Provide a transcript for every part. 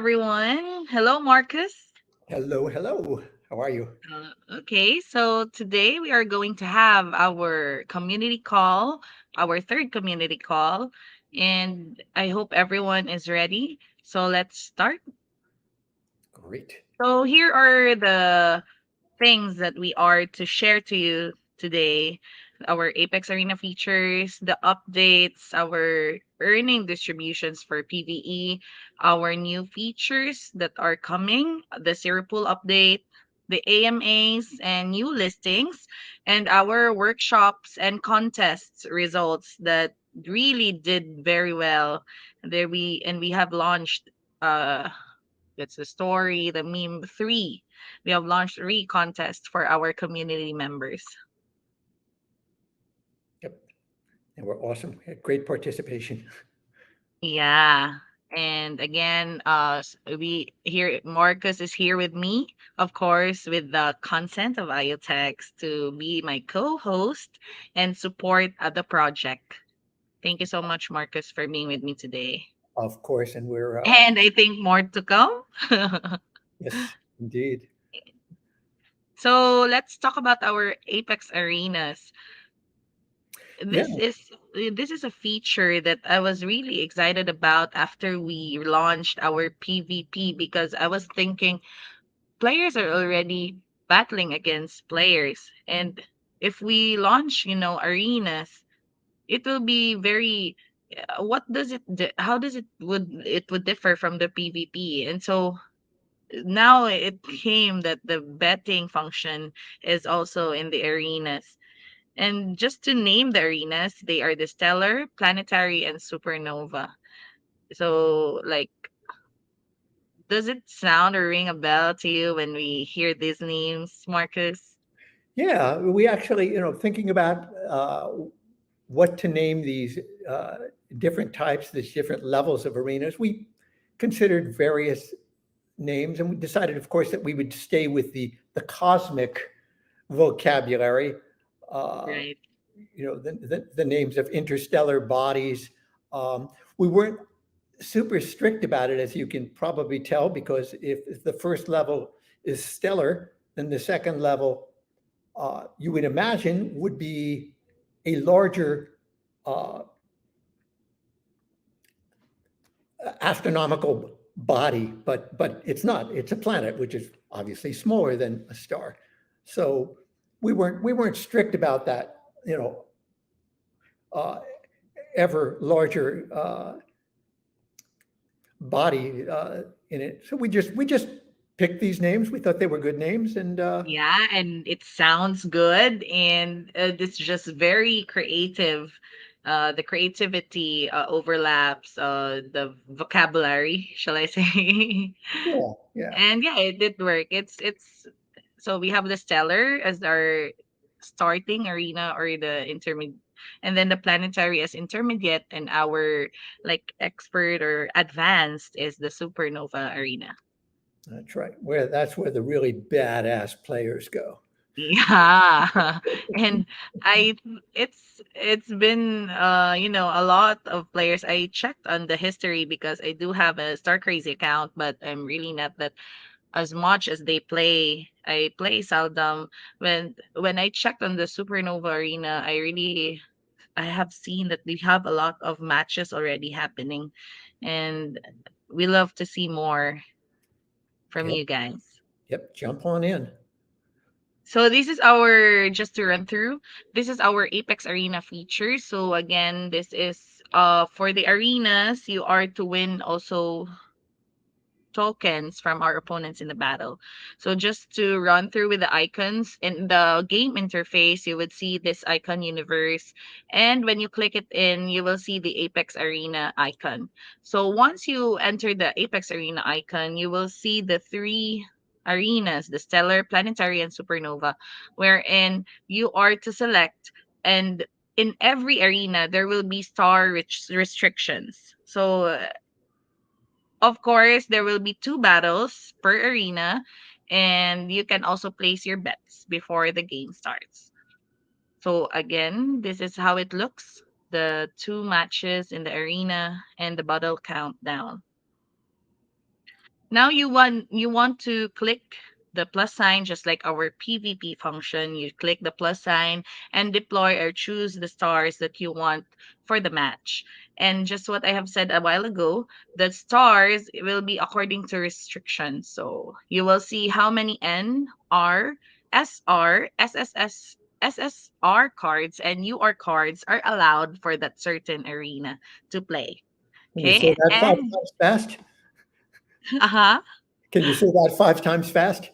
everyone. Hello, Marcus. Hello, hello. How are you? Okay, so today we are going to have our community call, our third community call, and I hope everyone is ready. So let's start. Great. So here are the things that we are to share to you today: our Apex Arena features, the updates, our earning distributions for PvE, our new features that are coming, the Zero Pool update, the AMAs and new listings, and our workshops and contests results that really did very well. We have launched that's the story, the meme 3. We have launched 3 contests for our community members. Yep. And we're awesome. We had great participation. Yeah. And again, we here Marcus is here with me, of course, with the consent of IoTex to be my co-host and support the project. Thank you so much, Marcus, for being with me today. Of course. And we're, And I think more to come. yes, indeed. So let's talk about our Apex arenas. Yeah. This is a feature that I was really excited about after we launched our PvP because I was thinking players are already battling against players, and if we launch, arenas, it will be very what does how does it would differ from the PvP? And so now it came that the betting function is also in the arenas. And just to name the arenas, they are the stellar, planetary, and supernova. So, like, does it sound or ring a bell to you when we hear these names, Marcus? Yeah. We actually, thinking about what to name these uh, different types, these different levels of arenas, we considered various names and we decided, of course, that we would stay with the cosmic vocabulary. Uh, Right. the names of interstellar bodies. We weren't super strict about it, as you can probably tell, because if the first level is stellar, then the second level, you would imagine, would be a larger uh, astronomical body, but it's not. It's a planet, which is obviously smaller than a star. So we weren't strict about that. Uh, Ever larger body in it. So we just picked these names. We thought they were good names, and Yeah, and it sounds good, and it's just very creative. The creativity overlaps the vocabulary, shall I say? yeah, yeah, And yeah, it did work. It's so we have the stellar as our starting arena or the intermediate, and then the planetary as intermediate, and our like expert or advanced is the supernova arena. that's right. That's where the really badass players go. Yeah. And I it's been a lot of players. I checked on the history because I do have a StarCrazy account, but I'm really not that as much as they play. I play seldom. When I checked on the Supernova Arena, I have seen that we have a lot of matches already happening, and we love to see more from Yep, you guys. yep. Jump on in. So this is our just to run through. This is our Apex Arena feature. So again, this is for the arenas, you are to win also tokens from our opponents in the battle. So just to run through with the icons in the game interface, you would see this icon universe. And when you click it in, you will see the Apex Arena icon. So once you enter the Apex Arena icon, you will see the 3 arenas, the stellar, planetary, and supernova, wherein you are to select. And in every arena, there will be star restrictions. So of course, there will be 2 battles per arena, and you can also place your bets before the game starts. So, again, this is how it looks: the 2 matches in the arena and the battle countdown. Now you want to click the plus sign just like our PVP function. You click the plus sign and deploy or choose the stars that you want for the match. And just what I have said a while ago, the stars will be according to restrictions. So you will see how many N, R, SR, SSS, SSR cards and UR cards are allowed for that certain arena to play. Can you say Okay? that five And times fast? uh-huh. Can you say that 5 times fast?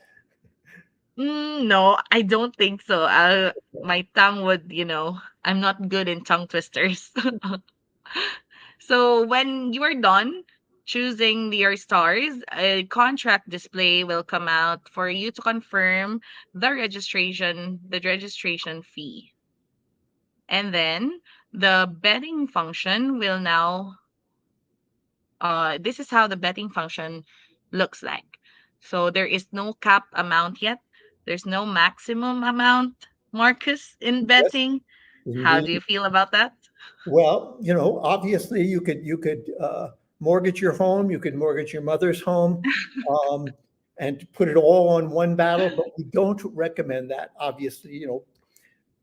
No, I don't think so. My tongue would, I'm not good in tongue twisters. So when you are done choosing your stars, a contract display will come out for you to confirm the registration fee. And then the betting function will now this is how the betting function looks like. So there is no cap amount yet. There's no maximum amount, Marcus, in Yes. betting. How do you We, feel about that? well, obviously you could mortgage your home, you could mortgage your mother's home, um, and put it all on one battle. But we don't recommend that. Obviously,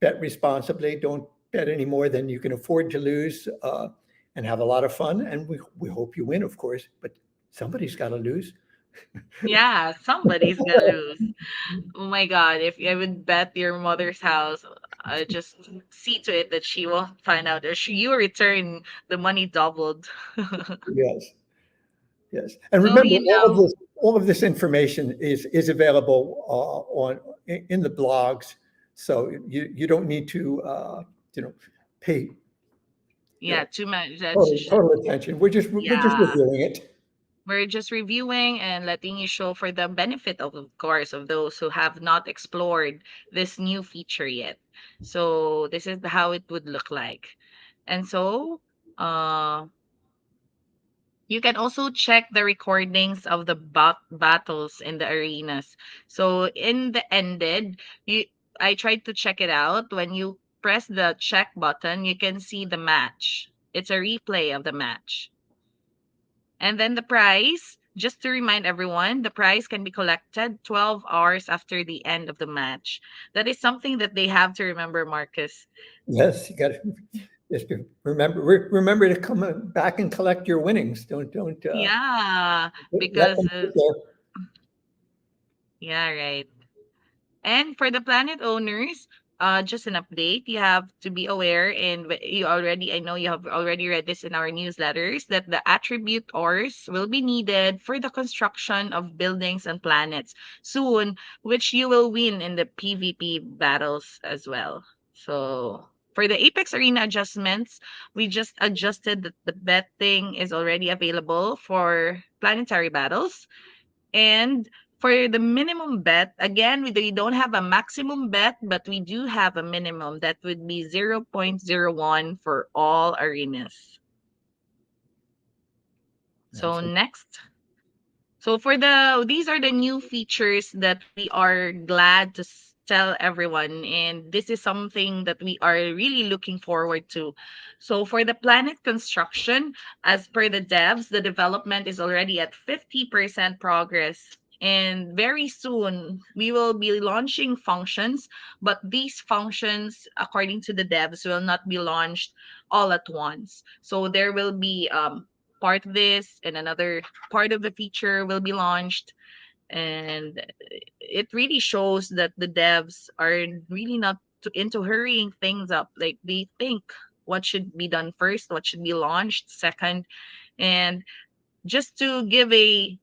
bet responsibly. Don't bet any more than you can afford to lose, and have a lot of fun. And we hope you win, of course. But somebody's got to lose. Yeah, somebody's gonna lose. Oh my God, if I would bet your mother's house, just see to it that she won't find out or you return the money doubled. Yes. Yes, and So, remember, all of this information is available on in the blogs, so you don't need to you know pay you yeah, know too much. total attention. We're just Yeah. reviewing it. We're just reviewing and letting you show for the benefit of course, of those who have not explored this new feature yet. So this is how it would look like. And so, uh, you can also check the recordings of the battles in the arenas. So in the ended, I tried to check it out. When you press the check button, you can see the match. It's a replay of the match. And then the prize, just to remind everyone, the prize can be collected 12 hours after the end of the match. That is something that they have to remember, Marcus. Yes, you got to just remember to come back and collect your winnings. Don't Yeah, let because, them sit there. yeah, right. And for the planet owners, just an update, you have to be aware, and I know you have already read this in our newsletters, that the attribute ores will be needed for the construction of buildings and planets soon, which you will win in the PvP battles as well. So for the Apex Arena adjustments, we just adjusted that the betting is already available for planetary battles and for the minimum bet, again, we don't have a maximum bet, but we do have a minimum that would be 0.01 for all arenas. So Excellent. next. So these are the new features that we are glad to tell everyone, and this is something that we are really looking forward to. So for the planet construction, as per the devs, the development is already at 50% progress. And very soon we will be launching functions, but these functions, according to the devs, will not be launched all at once. So there will be part of this and another part of the feature will be launched, and it really shows that the devs are really not into hurrying things up. Like they think what should be done first, what should be launched second. And just to give a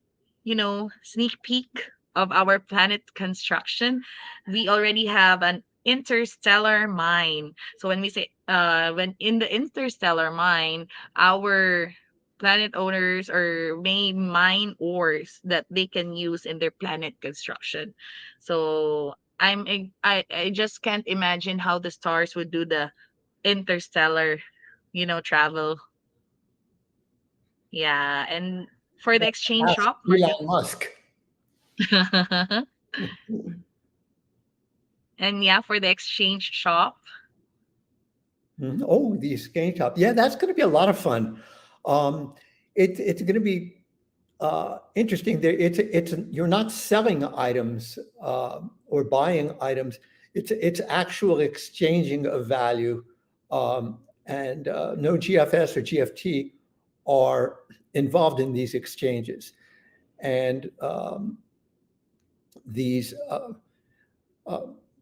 sneak peek of our planet construction, we already have an interstellar mine. So when we say when in the interstellar mine, our planet owners or may mine ores that they can use in their planet construction. So I just can't imagine how the stars would do the interstellar travel. Yeah, and for the exchange Ask shop, Elon Marcus. Musk. And yeah, for the exchange shop. Mhm. Oh, the exchange top. Yeah, that's going to be a lot of fun. It's going to be. interesting. There, you're not selling items or buying items. It's actual exchanging of value, and no GFS or GFT are involved in these exchanges. And these uh,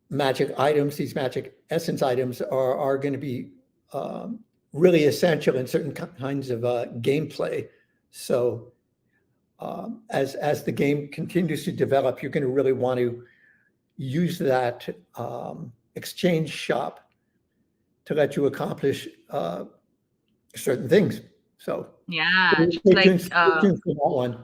magic items, these magic essence items, are going to be um, really essential in certain kinds of gameplay. So as the game continues to develop, you're going to really want to use that exchange shop to let you accomplish certain things. So Yeah, just stay like tuned, stay tuned for that one.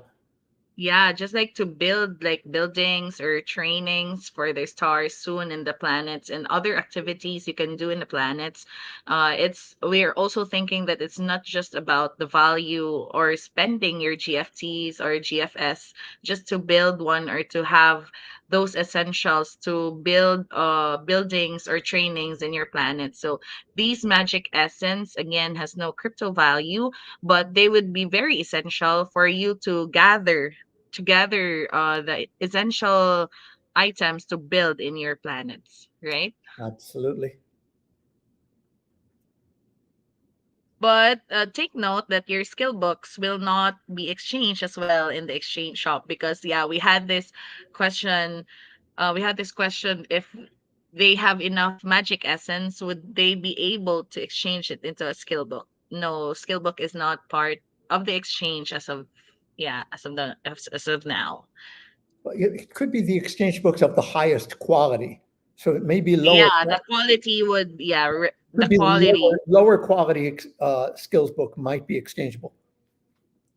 yeah, just like to build like buildings or trainings for the stars soon in the planets and other activities you can do in the planets. It's we're also thinking that it's not just about the value or spending your GFTs or GFS just to build one or to have those essentials to build buildings or trainings in your planet. So these magic essence again has no crypto value, but they would be very essential for you to gather together the essential items to build in your planets, right? Absolutely. But take note that your skill books will not be exchanged as well in the exchange shop because yeah, question. We had this question if they have enough magic essence, would they be able to exchange it into a skill book? No, skill book is not part of the exchange as of yeah as of now. It could be the exchange books of the highest quality. So it may be lower, Yeah, the quality would yeah, the could be quality lower quality skills book might be exchangeable.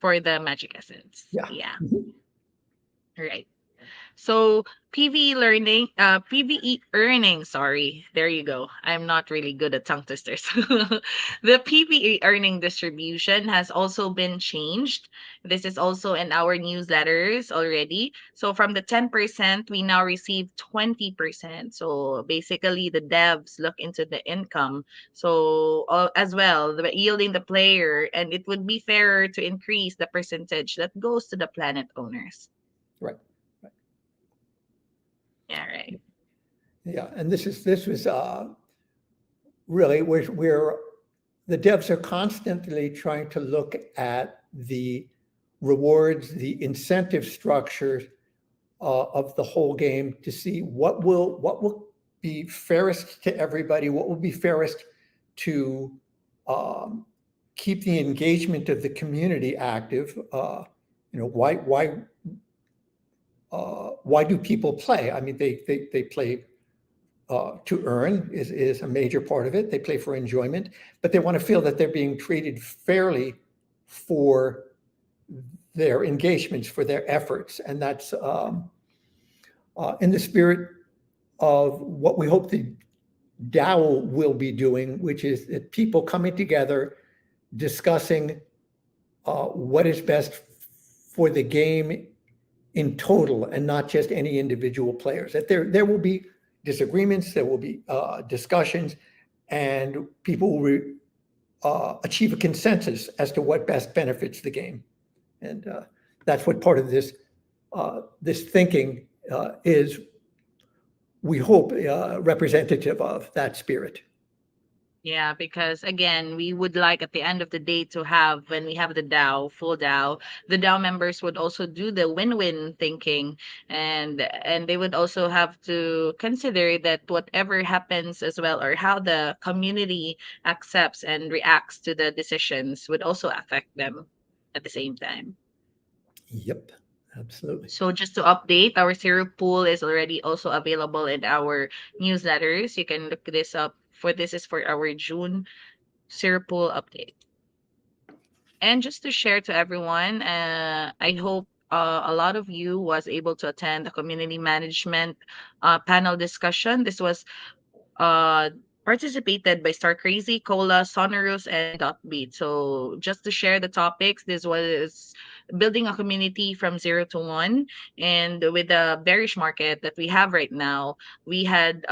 for the magic essence. Yeah. Yeah, Mhm. right. So PVE earning, sorry. There you go. I'm not really good at tongue twisters. The PVE earning distribution has also been changed. This is also in our newsletters already. So from the 10%, we now receive 20%. So basically the devs look into the income. So as well, yielding the player, and it would be fairer to increase the percentage that goes to the planet owners. Right. Right. Yeah, right. Yeah. And this was really where the devs are constantly trying to look at the rewards, the incentive structures of the whole game to see what will be fairest to everybody, what will be fairest to um, keep the engagement of the community active. Why do people play? I mean, they play to earn is a major part of it. They play for enjoyment, but they want to feel that they're being treated fairly for their engagements, for their efforts, and that's in the spirit of what we hope the DAO will be doing, which is that people coming together, discussing what is best for the game in total and not just any individual players. That there will be disagreements, there will be discussions, and people will achieve a consensus as to what best benefits the game. And that's what part of this thinking is, we hope, representative of that spirit. Yeah, because again, we would like at the end of the day to have when we have the DAO, full DAO, the DAO members would also do the win-win thinking and they would also have to consider that whatever happens as well or how the community accepts and reacts to the decisions would also affect them at the same time. Yep, absolutely. So just to update, our zero pool is already also available in our newsletters. You can look this up for this is for our June zero pool update. And just to share to everyone, I hope a lot of you was able to attend the community management panel discussion. This was uh, participated by Star Crazy, Cola, Sonorous, and Dotbeat. So just to share the topics, this was building a community from zero to one. And with the bearish market that we have right now, we had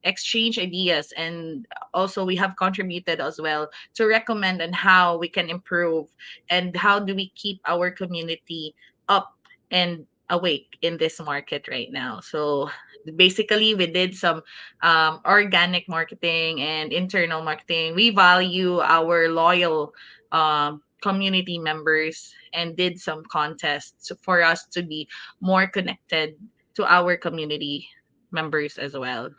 exchange ideas, and also we have contributed as well to recommend on how we can improve and how do we keep our community up and awake in this market right now. So basically we did some organic marketing and internal marketing. We value our loyal community members and did some contests for us to be more connected to our community members as well.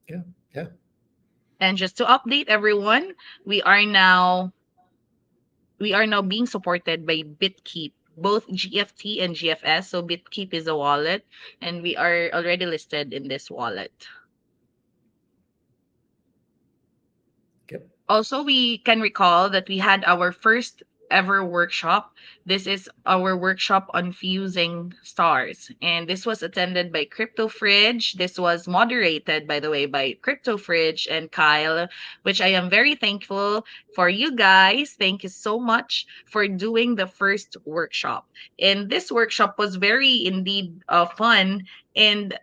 Yeah, yeah. And just to update everyone, we are now we are now being supported by BitKeep, both GFT and GFS. So BitKeep is a wallet, and we are already listed in this wallet. Yep. Also, we can recall that we had our first ever workshop. This is our workshop on fusing stars. And this was attended by Crypto Fridge. This was moderated, by the way, by Crypto Fridge and Kyle, which I am very thankful for you guys. Thank you so much for doing the first workshop. And this workshop was very indeed fun. And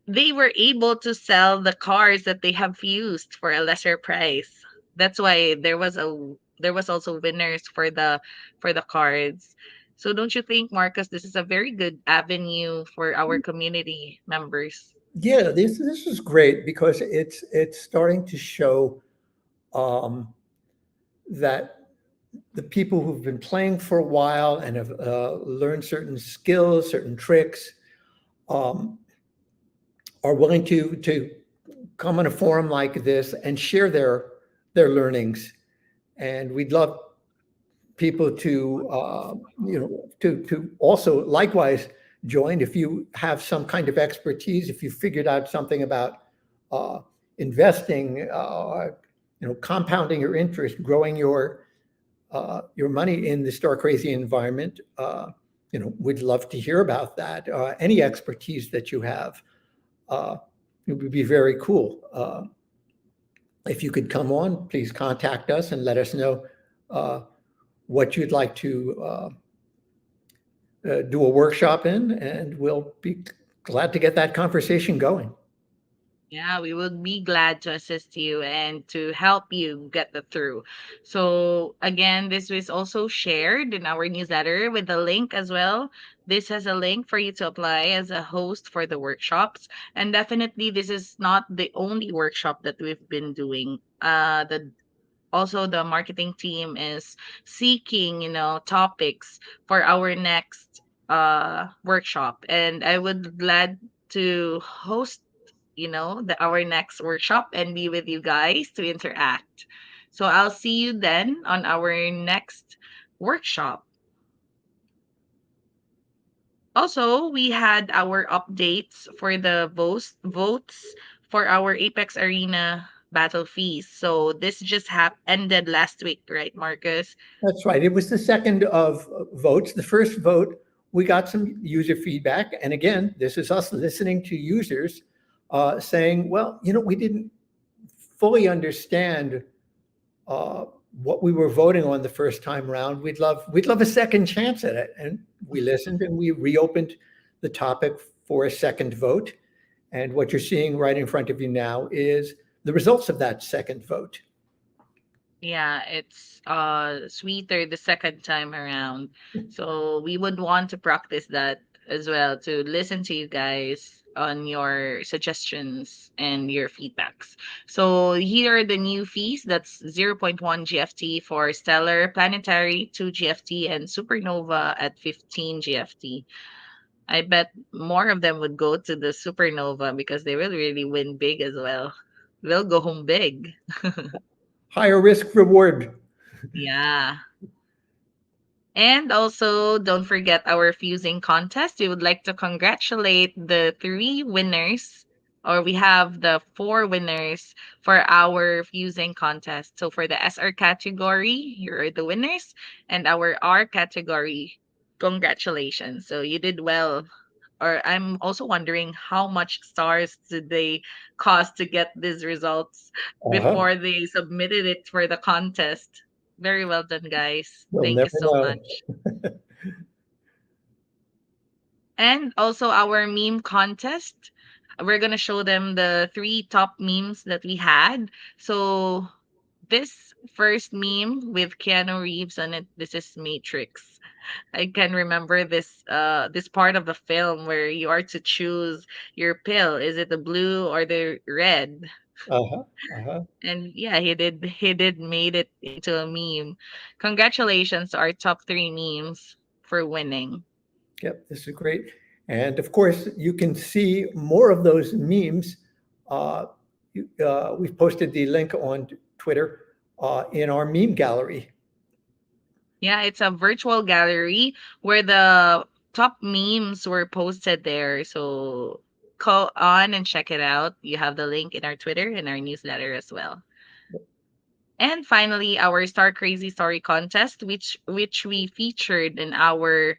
they were able to sell the cars that they have fused for a lesser price. That's why there was also winners for the cards. So don't you think, Marcus, this is a very good avenue for our community members? Yeah, this is great because it's starting to show um, that the people who've been playing for a while and have learned certain skills, certain tricks, um, are willing to come on a forum like this and share their learnings. And we'd love people to to also likewise join if you have some kind of expertise, if you figured out something about uh, investing, compounding your interest, growing your money in the Star Crazy environment. We'd love to hear about that. Any expertise that you have, uh, it would be very cool. If you could come on, please contact us and let us know uh, what you'd like to do a workshop in, and we'll be glad to get that conversation going. Yeah, we would be glad to assist you and to help you get the through. So again, this was also shared in our newsletter with the link as well. This has a link for you to apply as a host for the workshops. And definitely this is not the only workshop that we've been doing. The also the marketing team is seeking, topics for our next workshop. And I would glad to host our next workshop and be with you guys to interact. So I'll see you then on our next workshop. Also, we had our updates for the votes for our Apex Arena battle fees. So this just ended last week, right, Marcus? That's right. It was the second of votes. The first vote, we got some user feedback. And again, this is us listening to users saying, well, we didn't fully understand uh, what we were voting on the first time around. We'd love a second chance at it. And we listened and we reopened the topic for a second vote. And what you're seeing right in front of you now is the results of that second vote. Yeah, it's sweeter the second time around. So we would want to practice that as well to listen to you guys on your suggestions and your feedbacks. So here are the new fees. That's zero point 0.1 GFT for Stellar, Planetary 2 GFT, and Supernova at 15 GFT. I bet more of them would go to the Supernova because they will really win big as well. They'll go home big. Higher risk reward. Yeah. And also, don't forget our fusing contest. We would like to congratulate the three winners, or we have the four winners for our fusing contest. So for the SR category, you're the winners, and our R category, congratulations. So you did well. Or I'm also wondering how much stars did they cost to get these results Uh-huh. before they submitted it for the contest. Very well done, guys. We'll Thank you never so know. much. And also our meme contest. We're gonna show them the three top memes that we had. So this first meme with Keanu Reeves on it, this is Matrix. I can remember this part of the film where you are to choose your pill. Is it the blue or the red? Uh-huh. Uh-huh. And yeah, he did made it into a meme. Congratulations to our top three memes for winning. Yep, this is great. And of course, you can see more of those memes. Uh, we've posted the link on Twitter in our meme gallery. Yeah, it's a virtual gallery where the top memes were posted there. So call on and check it out. You have the link in our Twitter and our newsletter as well. And finally, our Star Crazy Story contest, which we featured in our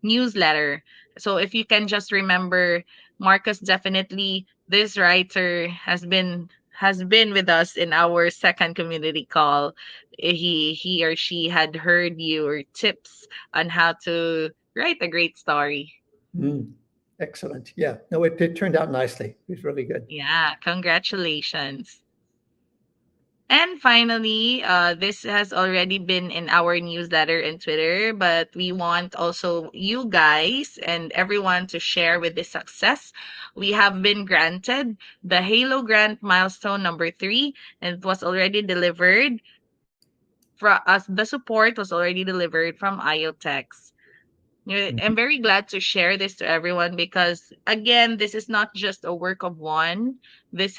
newsletter. So if you can just remember, Marcus, definitely this writer has been with us in our second community call. He or she had heard your tips on how to write a great story. Mm, excellent. Yeah, no, it turned out nicely. It was really good. Yeah, congratulations. And finally, this has already been in our newsletter and Twitter, but we want also you guys and everyone to share with this success. We have been granted the Halo Grant milestone number 3, and it was already delivered from us. The support was already delivered from IoTex. Yeah, I'm Mhm. very glad to share this to everyone because again, this is not just a work of one. This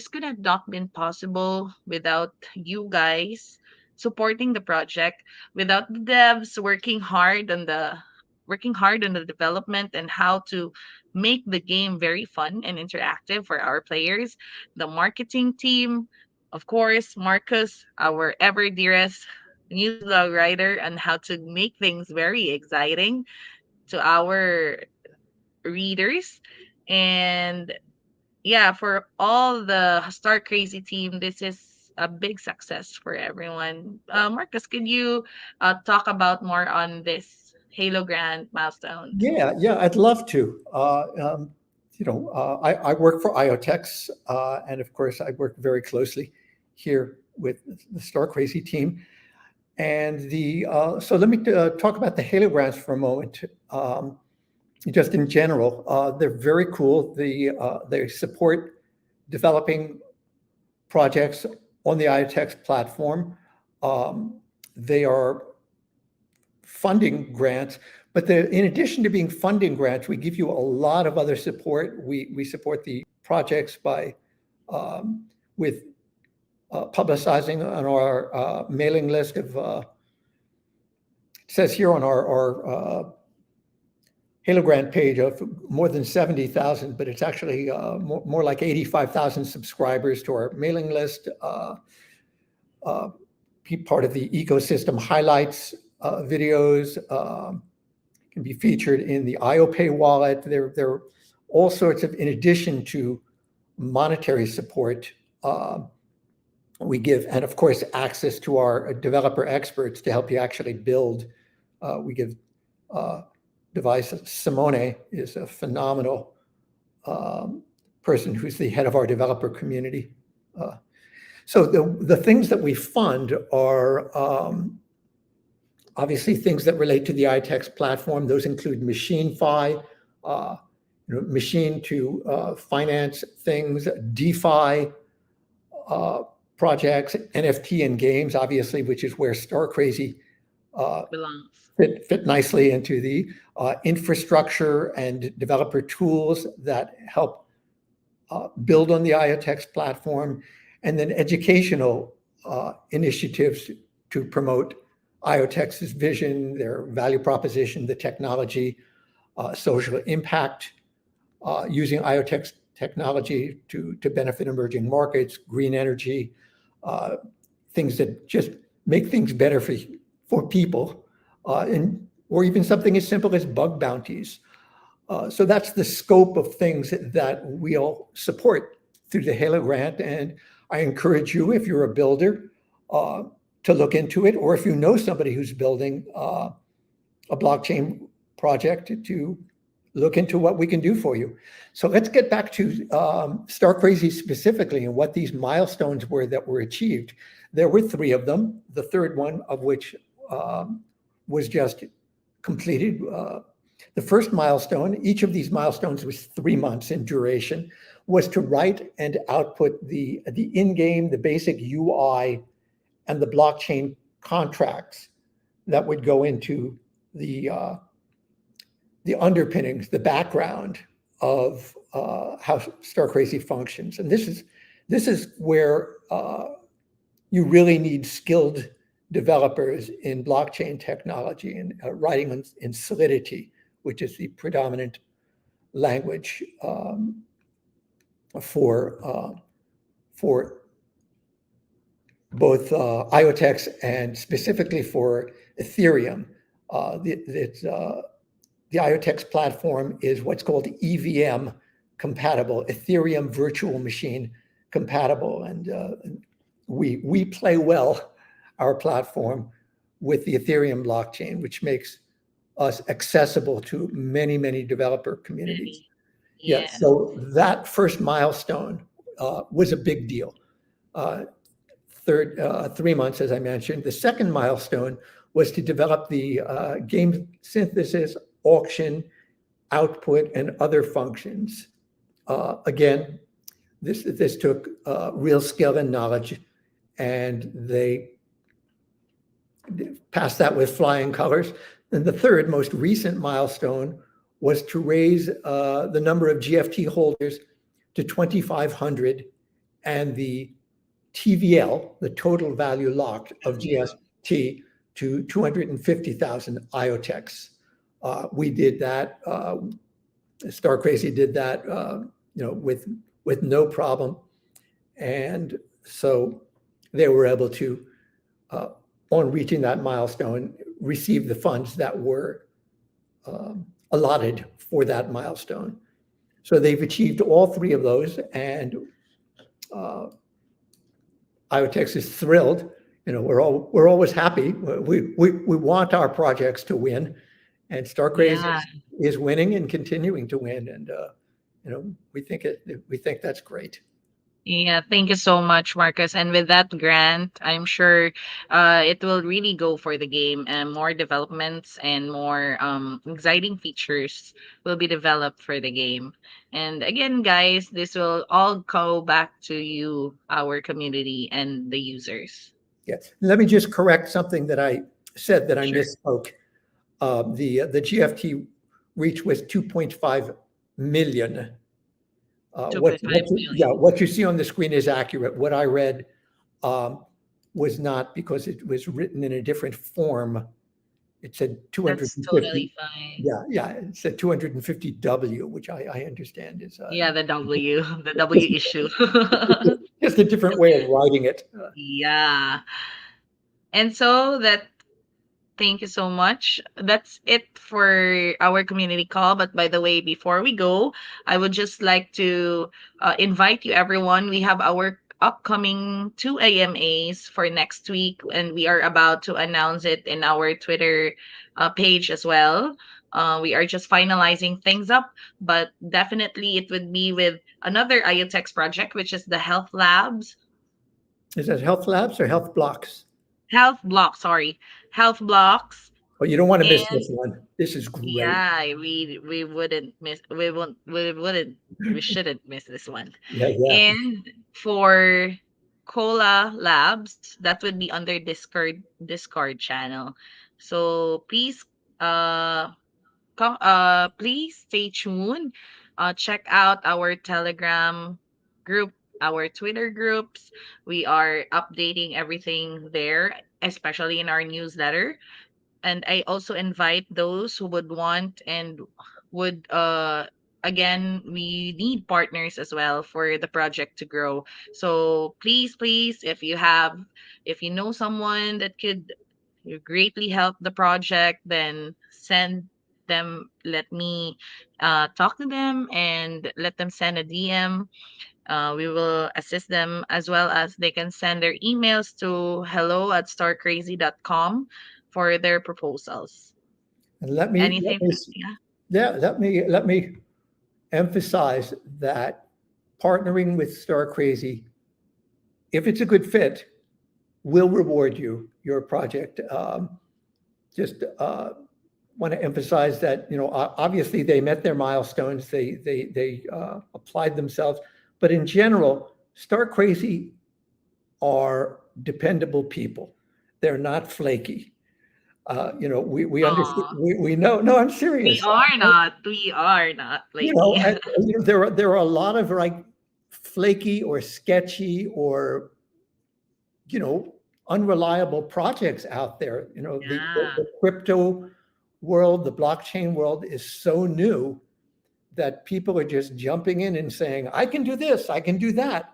could have not been possible without you guys supporting the project, without the devs working hard on the development and how to make the game very fun and interactive for our players. The marketing team, of course, Marcus, our ever dearest news blog writer, and how to make things very exciting to our readers. And yeah, for all the Star Crazy team, this is a big success for everyone. Marcus, could you talk about more on this Halo Grand milestone? Yeah, yeah, I'd love to. I work for IoTex, and of course, I work very closely here with the Star Crazy team. And so let me talk about the Halo grants for a moment. Just in general, they're very cool. They support developing projects on the IoTex platform. Um, they are funding grants, but in addition to being funding grants, we give you a lot of other support. We support the projects by with publicizing on our mailing list of it says here on our Halo Grant page of more than 70,000, but it's actually more like 85,000 subscribers to our mailing list. Uh, Part of the ecosystem highlights videos can be featured in the IOPay wallet. There are all sorts of, in addition to monetary support, we give, and of course, access to our developer experts to help you actually build. We give devices. Simone is a phenomenal person who's the head of our developer community. So the things that we fund are obviously things that relate to the iText platform. Those include MachineFi, machine to finance things, DeFi projects, NFT and games, obviously, which is where Star Crazy Belongs. fit nicely into the infrastructure and developer tools that help build on the IoTex platform, and then educational initiatives to promote IoTex's vision, their value proposition, the technology, social impact, using IoTex technology to benefit emerging markets, green energy, uh, things that just make things better for people, or even something as simple as bug bounties. So that's the scope of things that we'll support through the Halo grant. And I encourage you, if you're a builder, uh, to look into it, or if you know somebody who's building a blockchain project, to look into what we can do for you. So let's get back to StarCrazy specifically and what these milestones were that were achieved. There were three of them, the third one of which was just completed. The first milestone, each of these milestones was 3 months in duration, was to write and output the in-game, the basic UI, and the blockchain contracts that would go into the underpinnings, the background of how StarCrazy functions. And this is where you really need skilled developers in blockchain technology and writing in Solidity, which is the predominant language for both IoTeX and specifically for Ethereum. The IoTeX platform is what's called EVM compatible, Ethereum Virtual Machine compatible, and we play well our platform with the Ethereum blockchain, which makes us accessible to many developer communities. Really. Yeah, Yes. so that first milestone was a big deal. Third, 3 months, as I mentioned. The second milestone was to develop the game synthesis, auction, output, and other functions. Again, this took real skill and knowledge, and they passed that with flying colors. And the third most recent milestone was to raise the number of GFT holders to 2,500 and the TVL, the total value locked of GST, to 250,000 IoTeX. We did that. StarCrazy did that, with no problem, and so they were able to, on reaching that milestone, receive the funds that were allotted for that milestone. So they've achieved all three of those, and IoTeX is thrilled. We're always happy. We want our projects to win, and StarCrazy Yeah. is winning and continuing to win, and we think that's great. Yeah, thank you so much, Marcus. And with that grant, I'm sure it will really go for the game, and more developments and more exciting features will be developed for the game. And again, guys, this will all go back to you, our community, and the users. Yes. Let me just correct something that I said that I Sure. misspoke. The GFT reach was 2.5 million. What 2.5 yeah, million. what you see on the screen is accurate. What I read um, was not, because it was written in a different form. It said That's 250. totally fine. Yeah, it said 250W, which I understand is Yeah, the W, the W issue. just a different way of writing it. Yeah. And so that thank you so much. That's it for our community call. But by the way, before we go, I would just like to invite you, everyone. We have our upcoming two AMAs for next week, and we are about to announce it in our Twitter page as well. We are just finalizing things up, but definitely it would be with another IoTeX project, which is the Health Labs. Is that health labs or health blocks? Health Blocks, sorry. Health Blocks. Oh, you don't want to miss And this one. This is great. yeah, we wouldn't miss we shouldn't miss this one. Yeah, yeah. And for Cola Labs, that would be under Discord channel. So please please stay tuned. Check out our Telegram group, our Twitter groups. We are updating everything there, especially in our newsletter. And I also invite those who would want and would again, we need partners as well for the project to grow. So please, if you know someone that could greatly help the project, then send them, let me talk to them and let them send a DM. We will assist them, as well as they can send their emails to hello@starcrazy.com for their proposals. And let me Anything? Yeah. Yeah, let me emphasize that partnering with Star Crazy, if it's a good fit, will reward you your project. Just want to emphasize that, obviously they met their milestones, they applied themselves, but in general, Star Crazy are dependable people. They're not flaky. We understand. Aw. We know. No, I'm We serious. are not. We are not You know, flaky. I, there are a lot of like flaky or sketchy or you know unreliable projects out there. Yeah. The crypto world, the blockchain world is so new that people are just jumping in and saying, I can do this, I can do that,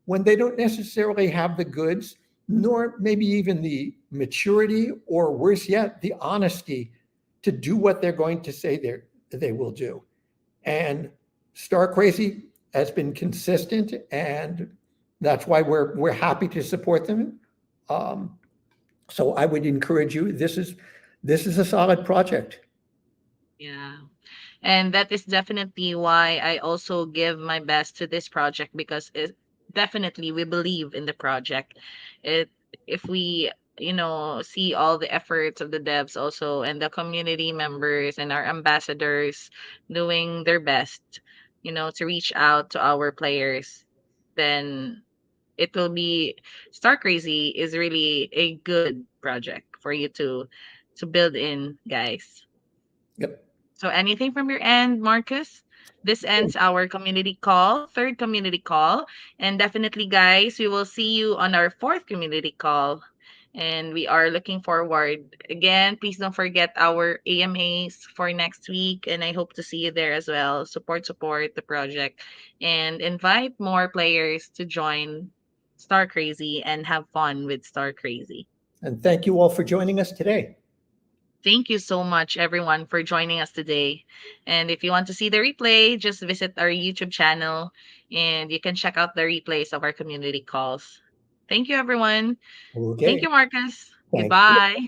when they don't necessarily have the goods, nor maybe even the maturity, or worse yet, the honesty to do what they're going to say they will do. And Star Crazy has been consistent, and that's why we're happy to support them. Um, so I would encourage you. This is a solid project. Yeah. And that is definitely why I also give my best to this project, because it definitely we believe in the project. It If we, see all the efforts of the devs also, and the community members and our ambassadors doing their best, to reach out to our players, then it will be Star Crazy is really a good project for you to build in, guys. Yep. So anything from your end, Marcus? This ends our community call, third community call. And definitely, guys, we will see you on our fourth community call. And we are looking forward. Again, please don't forget our AMAs for next week. And I hope to see you there as well. Support the project. And invite more players to join Star Crazy and have fun with Star Crazy. And thank you all for joining us today. Thank you so much, everyone, for joining us today. And if you want to see the replay, just visit our YouTube channel and you can check out the replays of our community calls. Thank you, everyone. Thank Okay. you, Marcus. Thank you. Goodbye.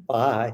Bye.